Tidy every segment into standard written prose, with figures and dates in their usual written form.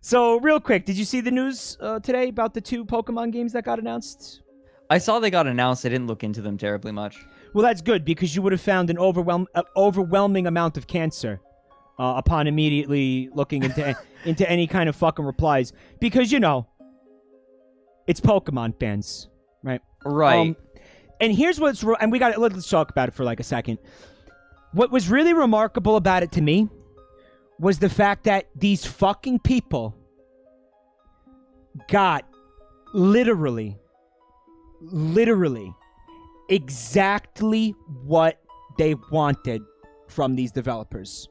So, real quick, did you see the news today about the 2 Pokemon games that got announced? I saw they got announced. I didn't look into them terribly much. Well, that's good, because you would have found an overwhelming amount of cancer upon immediately looking into any kind of fucking replies. Because, it's Pokemon fans, right? Right. And here's and let's talk about it for like a second. What was really remarkable about it to me was the fact that these fucking people got literally exactly what they wanted from these developers.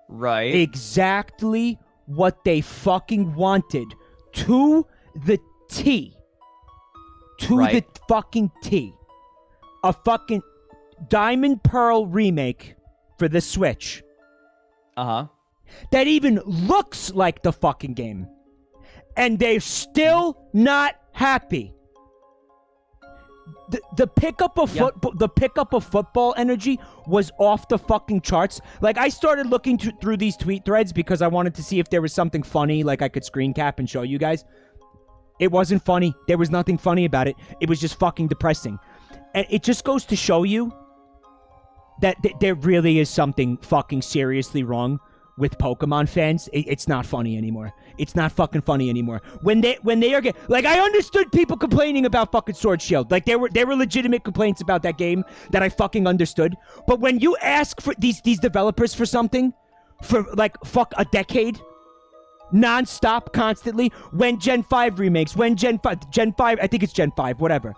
Right. Exactly what they fucking wanted to the T. To the fucking T. A fucking Diamond Pearl remake for the Switch. Uh-huh. That even looks like the fucking game. And they're still not happy. The pickup of football energy was off the fucking charts. Like, I started looking through these tweet threads because I wanted to see if there was something funny, like I could screen cap and show you guys. It wasn't funny. There was nothing funny about it. It was just fucking depressing. And it just goes to show you that there really is something fucking seriously wrong with Pokemon fans. It's not funny anymore. It's not fucking funny anymore. When they are like, I understood people complaining about fucking Sword Shield. Like, there were legitimate complaints about that game that I fucking understood. But when you ask for these developers for something for like a decade, non-stop, constantly, when Gen 5 remakes, when Gen 5, I think it's Gen 5, whatever.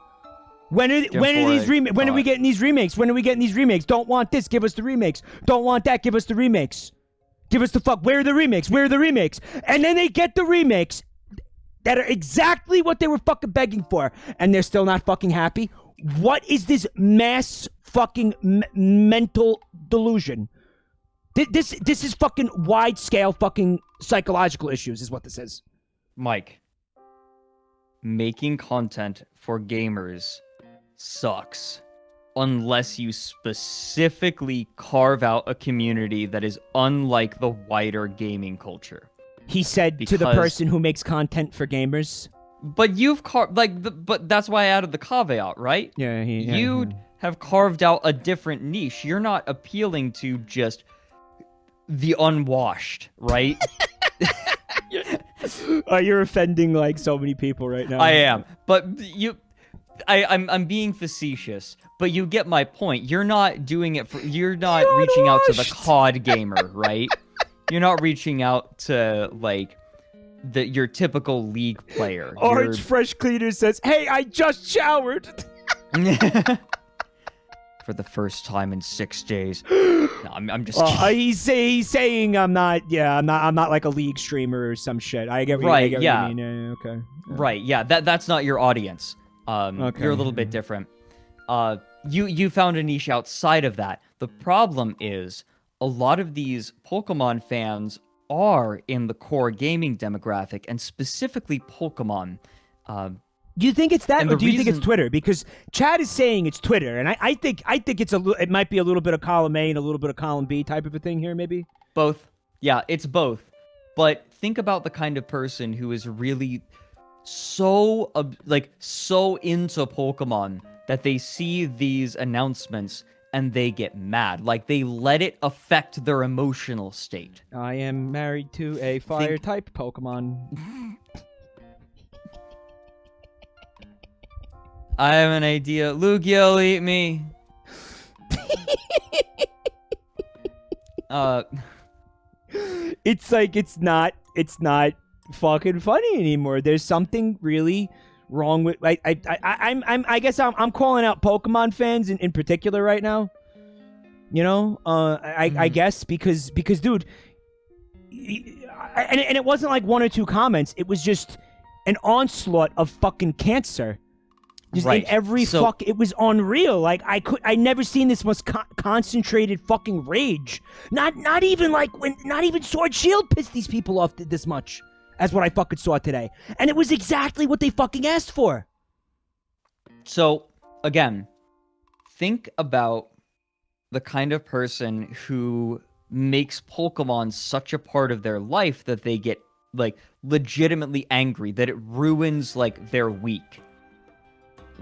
When are these remakes? When are we getting these remakes? When are we getting these remakes? Don't want this, give us the remakes. Don't want that, give us the remakes. Give us the fuck. Where are the remakes? Where are the remakes? And then they get the remakes that are exactly what they were fucking begging for, and they're still not fucking happy. What is this mass fucking mental delusion? This is fucking wide scale fucking psychological issues is what this is. Mike, making content for gamers sucks unless you specifically carve out a community that is unlike the wider gaming culture. He said to the person who makes content for gamers. But you've but that's why I added the caveat, right? Yeah, you have carved out a different niche. You're not appealing to just the unwashed, right? You're offending like so many people right now. I am, but I'm being facetious, but you get my point. You're not doing it for. You're not reaching out to the COD gamer, right? You're not reaching out to like your typical League player. Orange Fresh Cleaner says, "Hey, I just showered." For the first time in 6 days. No, I'm just kidding. He's saying I'm not like a League streamer or some shit. I get what you mean. Yeah, okay. Yeah. Right, yeah, that's not your audience. Okay. You're a little bit different. You found a niche outside of that. The problem is a lot of these Pokemon fans are in the core gaming demographic, and specifically Pokemon. Do you think it's that, or do you think it's Twitter? Because Chad is saying it's Twitter, and I think it might be a little bit of column A and a little bit of column B type of a thing here, maybe. Both. Yeah, it's both. But think about the kind of person who is really so into Pokemon that they see these announcements and they get mad. Like, they let it affect their emotional state. I am married to a fire type Pokemon. I have an idea. Lugia, eat me. It's like it's not fucking funny anymore. There's something really wrong with I guess I'm calling out Pokemon fans in particular right now. I guess because dude, and it wasn't like one or two comments. It was just an onslaught of fucking cancer. Just in every it was unreal. Like, I never seen this much concentrated fucking rage. Not even Sword Shield pissed these people off this much as what I fucking saw today. And it was exactly what they fucking asked for. So, again, think about the kind of person who makes Pokemon such a part of their life that they get like legitimately angry that it ruins like their week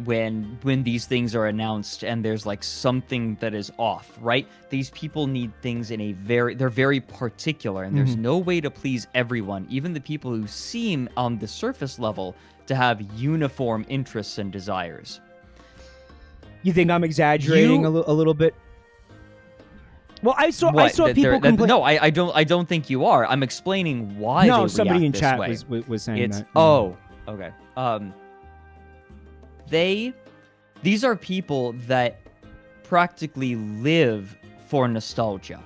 when these things are announced and there's like something that is off, right? These people need things in a they're very particular, and there's no way to please everyone, even the people who seem on the surface level to have uniform interests and desires. You think I'm exaggerating a little bit? Well, I saw people complain. No, I don't think you are. I'm explaining why. No, they somebody in react chat this way. was saying that. Oh, okay. These are people that practically live for nostalgia.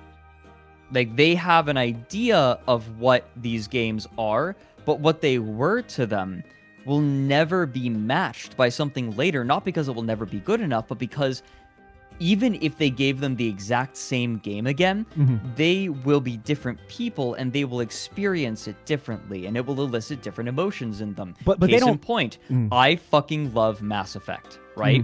Like, they have an idea of what these games are, but what they were to them will never be matched by something later, not because it will never be good enough, but because even if they gave them the exact same game again, they will be different people and they will experience it differently, and it will elicit different emotions in them. But Case they don't. In point, I fucking love Mass Effect, right?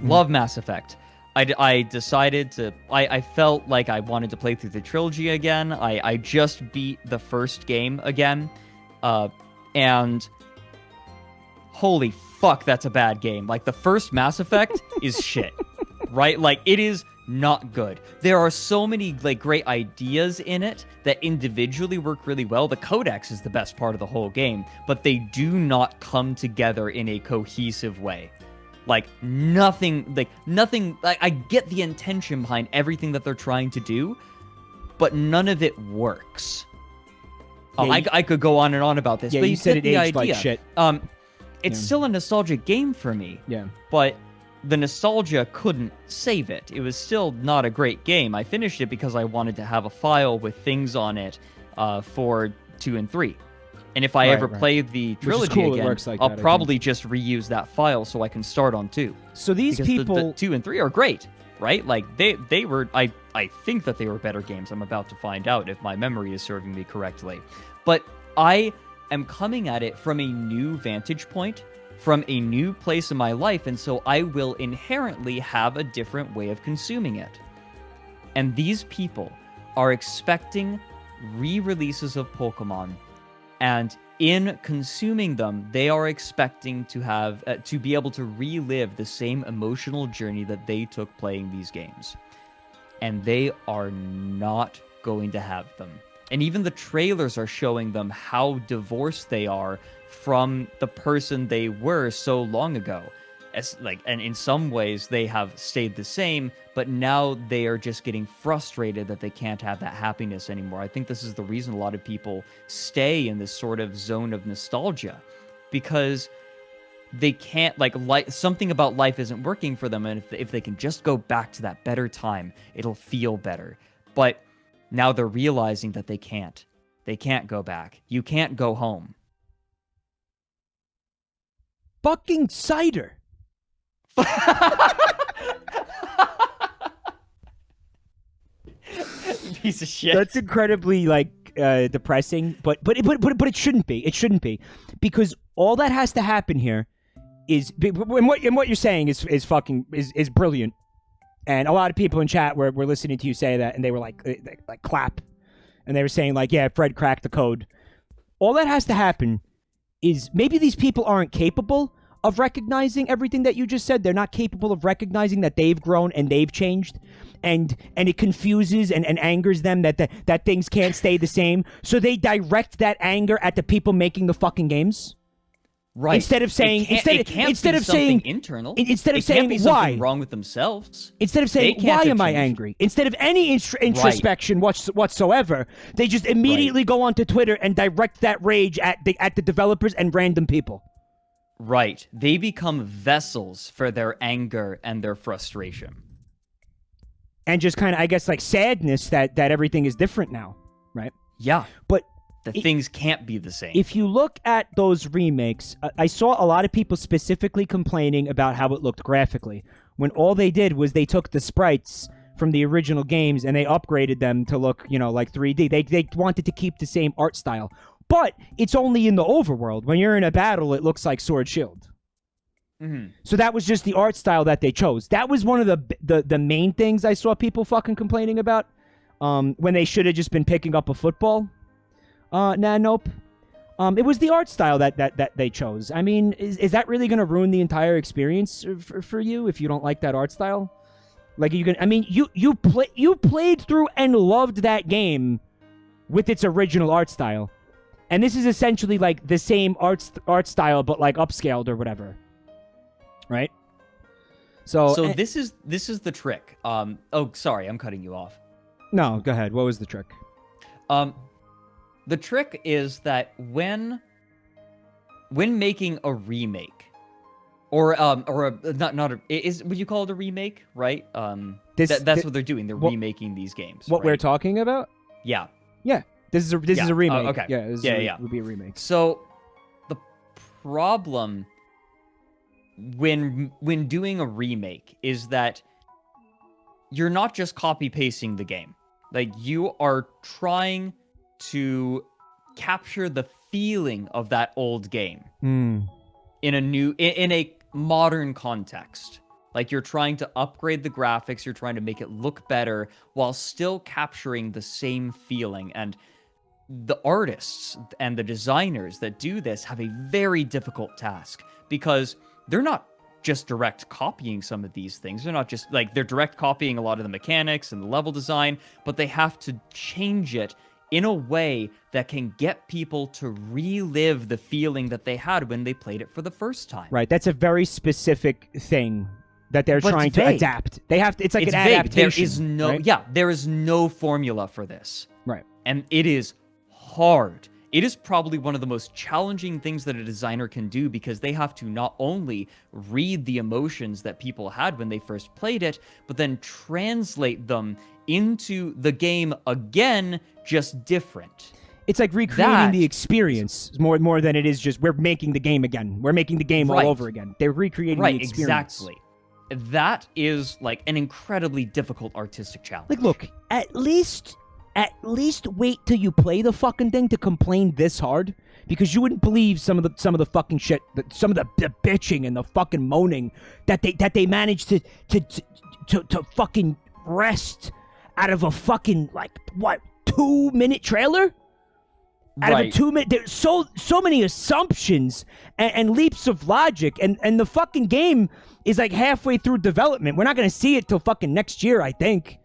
Love Mass Effect. I decided to. I felt like I wanted to play through the trilogy again. I just beat the first game again, and holy fuck, that's a bad game. Like, the first Mass Effect is shit. Right? Like, it is not good. There are so many, like, great ideas in it that individually work really well. The codex is the best part of the whole game, but they do not come together in a cohesive way. Like, nothing, like, I get the intention behind everything that they're trying to do, but none of it works. Yeah, I could go on and on about this, yeah, but you said get it the aged idea. like shit. It's still a nostalgic game for me. Yeah. But the nostalgia couldn't save it. It was still not a great game. I finished it because I wanted to have a file with things on it for 2 and 3. And if I ever play the trilogy again, I'll probably just reuse that file so I can start on 2. So these because people... the 2 and 3 are great, right? Like, they were... I think that they were better games. I'm about to find out if my memory is serving me correctly. But I am coming at it from a new vantage point, from a new place in my life, and so I will inherently have a different way of consuming it. And these people are expecting re-releases of Pokemon, and in consuming them, they are expecting to have to be able to relive the same emotional journey that they took playing these games. And they are not going to have them. And even the trailers are showing them how divorced they are from the person they were so long ago. And in some ways they have stayed the same, but now they are just getting frustrated that they can't have that happiness anymore. I think this is the reason a lot of people stay in this sort of zone of nostalgia, because they can't, something about life isn't working for them, and if they can just go back to that better time, it'll feel better. But now they're realizing that they can't. They can't go back. You can't go home. Fucking cider. Piece of shit. That's incredibly depressing, but it shouldn't be. It shouldn't be, because all that has to happen here is, and what you're saying is brilliant. And a lot of people in chat were listening to you say that, and they were like clap, and they were saying like, yeah, Fred cracked the code. All that has to happen is maybe these people aren't capable of recognizing everything that you just said. They're not capable of recognizing that they've grown and they've changed, and it confuses and angers them that things can't stay the same. So they direct that anger at the people making the fucking games. Right. Instead of saying internal. Instead of saying why wrong with themselves. Instead of saying why am I angry? Instead of any introspection whatsoever, they just immediately go onto Twitter and direct that rage at the developers and random people. Right. They become vessels for their anger and their frustration. And just kind of, I guess, like sadness that everything is different now, right? Yeah. But things can't be the same. If you look at those remakes, I saw a lot of people specifically complaining about how it looked graphically, when all they did was they took the sprites from the original games and they upgraded them to look, like 3D. They wanted to keep the same art style. But it's only in the overworld. When you're in a battle, it looks like Sword Shield. Mm-hmm. So that was just the art style that they chose. That was one of the main things I saw people fucking complaining about, when they should have just been picking up a football. Nope. It was the art style that they chose. I mean, is that really going to ruin the entire experience for you if you don't like that art style? Like you can, I mean, you played through and loved that game with its original art style, and this is essentially like the same art style but like upscaled or whatever, right? So this is the trick. Oh, sorry, I'm cutting you off. No, go ahead. What was the trick? The trick is that when making a remake, or would you call it a remake, right? That's what they're doing. They're remaking these games. What we're talking about? Yeah. Yeah. This is a remake. Okay. Yeah. This would be a remake. So the problem when doing a remake is that you're not just copy pasting the game. Like, you are trying to capture the feeling of that old game in a modern context. Like, you're trying to upgrade the graphics, you're trying to make it look better while still capturing the same feeling. And the artists and the designers that do this have a very difficult task, because they're not just direct copying some of these things. They're not just like, they're direct copying a lot of the mechanics and the level design, but they have to change it in a way that can get people to relive the feeling that they had when they played it for the first time. Right. That's a very specific thing that they're trying to adapt. They have to, it's an adaptation. There is no, right? There is no formula for this. Right. And it is hard. It is probably one of the most challenging things that a designer can do, because they have to not only read the emotions that people had when they first played it, but then translate them into the game again, just different. It's like recreating the experience more than it is just, we're making the game again. We're making the game all over again. They're recreating the experience. Exactly. That is like an incredibly difficult artistic challenge. Like, look, at least wait till you play the fucking thing to complain this hard, because you wouldn't believe some of the fucking shit, some of the bitching and the fucking moaning that they managed to fucking wrest out of a fucking, like, what, 2-minute trailer? Out of a 2-minute, there's so many assumptions and leaps of logic, and the fucking game is like halfway through development. We're not gonna see it till fucking next year, I think.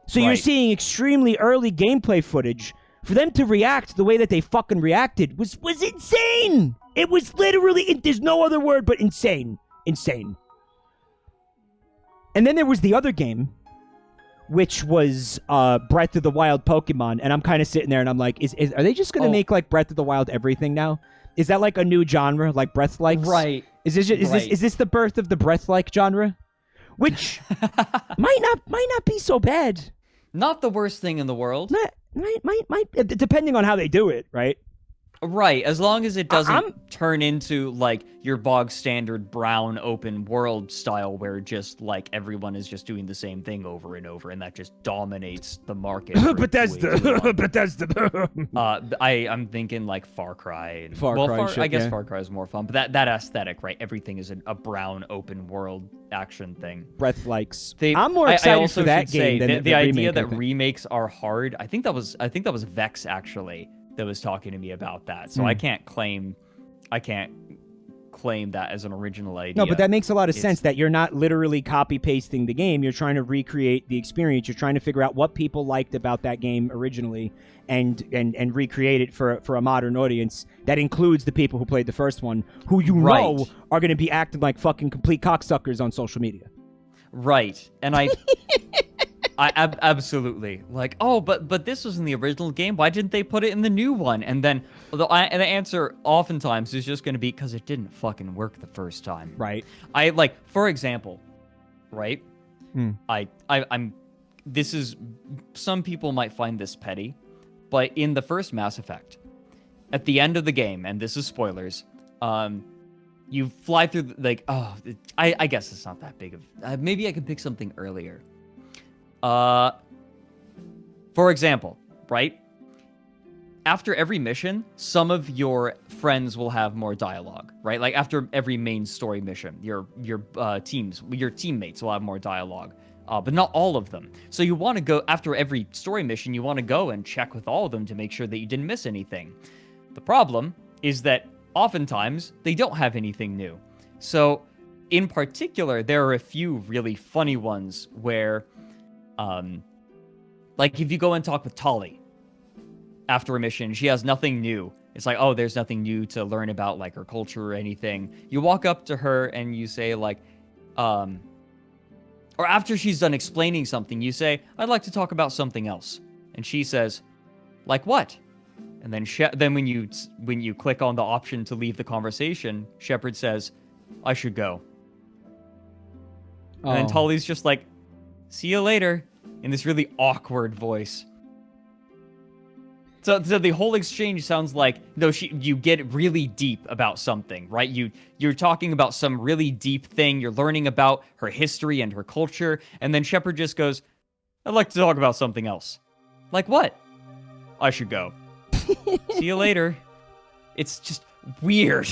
So you're seeing extremely early gameplay footage. For them to react the way that they fucking reacted was insane. It was literally, there's no other word but insane. Insane. And then there was the other game, which was Breath of the Wild Pokemon, and I'm kind of sitting there and I'm like, are they just gonna make like Breath of the Wild everything now? Is that like a new genre, like Breath-likes? Right. Is this the birth of the Breath-like genre? Which might not be so bad. Not the worst thing in the world. Might depending on how they do it, right? Right, as long as it doesn't turn into, like, your bog standard brown open world style where just, like, everyone is just doing the same thing over and over, and that just dominates the market. Bethesda. I'm thinking, like, Far Cry. I guess Far Cry is more fun, but that aesthetic, right? Everything is a brown open world action thing. Breath-likes. I'm more excited for that game than the idea that remakes are hard. I think that was Vex, actually, that was talking to me about that. So I can't claim that as an original idea. No, but that makes a lot of sense, that you're not literally copy pasting the game. You're trying to recreate the experience. You're trying to figure out what people liked about that game originally and recreate it for a modern audience that includes the people who played the first one, who know are going to be acting like fucking complete cocksuckers on social media. Right. And I absolutely, like, oh, but this was in the original game. Why didn't they put it in the new one? And then the answer oftentimes is just going to be because it didn't fucking work the first time. Right. I, like, for example, right? I'm. This is, some people might find this petty, but in the first Mass Effect, at the end of the game, and this is spoilers, you fly through I guess it's not that big of. Maybe I can pick something earlier. For example, right? After every mission, some of your friends will have more dialogue, right? Like after every main story mission, your teammates will have more dialogue, but not all of them. So you want to go after every story mission, you want to go and check with all of them to make sure that you didn't miss anything. The problem is that oftentimes they don't have anything new. So, in particular, there are a few really funny ones where, like if you go and talk with Tali after a mission, she has nothing new. It's like, oh, there's nothing new to learn about like her culture or anything. You walk up to her and you say like, or after she's done explaining something, you say, I'd like to talk about something else. And she says, like what? And then when you click on the option to leave the conversation, Shepard says, I should go. And then Tali's just like, see you later, in this really awkward voice. So the whole exchange sounds like, you get really deep about something, right? You're talking about some really deep thing. You're learning about her history and her culture. And then Shepard just goes, I'd like to talk about something else. Like what? I should go. See you later. It's just weird.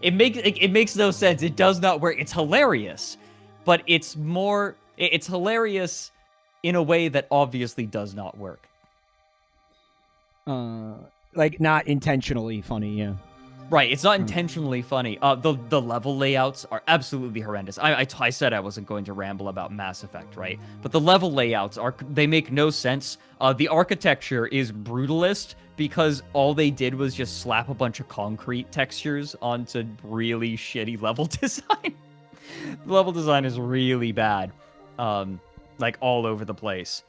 It makes no sense. It does not work. It's hilarious. But it's hilarious in a way that obviously does not work. Like not intentionally funny, yeah. Right, it's not intentionally funny. The level layouts are absolutely horrendous. I said I wasn't going to ramble about Mass Effect, right? But the level layouts they make no sense. The architecture is brutalist because all they did was just slap a bunch of concrete textures onto really shitty level design. The level design is really bad, like all over the place.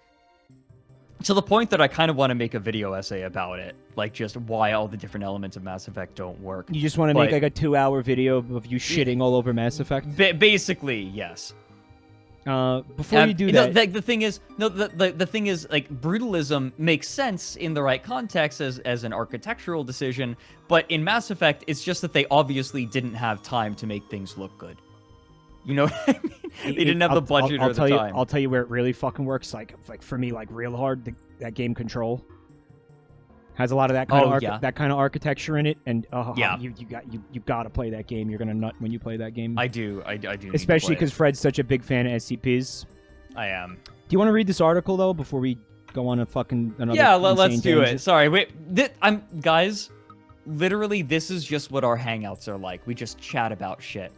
To the point that I kind of want to make a video essay about it, like just why all the different elements of Mass Effect don't work. You just want to make like a 2-hour video of you shitting all over Mass Effect? Basically, yes. Before you do that, the thing is, like brutalism makes sense in the right context as an architectural decision, but in Mass Effect, it's just that they obviously didn't have time to make things look good. You know what I mean? They didn't have the budget or the time. I'll tell you where it really fucking works. Like for me, like real hard. That game Control has a lot of that kind of architecture in it, and you gotta play that game. You're gonna nut when you play that game. I do. Especially because Fred's such a big fan of SCPs. I am. Do you want to read this article though before we go on a fucking another? Yeah, let's do tangent? it. Sorry, wait. Guys. Literally, this is just what our hangouts are like. We just chat about shit.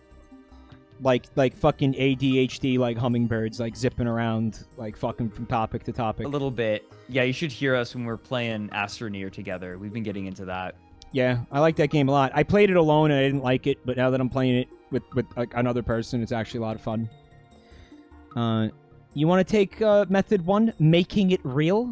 Like fucking ADHD, like hummingbirds, like zipping around, like fucking from topic to topic. A little bit. Yeah, you should hear us when we're playing Astroneer together. We've been getting into that. Yeah, I like that game a lot. I played it alone and I didn't like it, but now that I'm playing it with like another person, it's actually a lot of fun. You want to take method 1, making it real?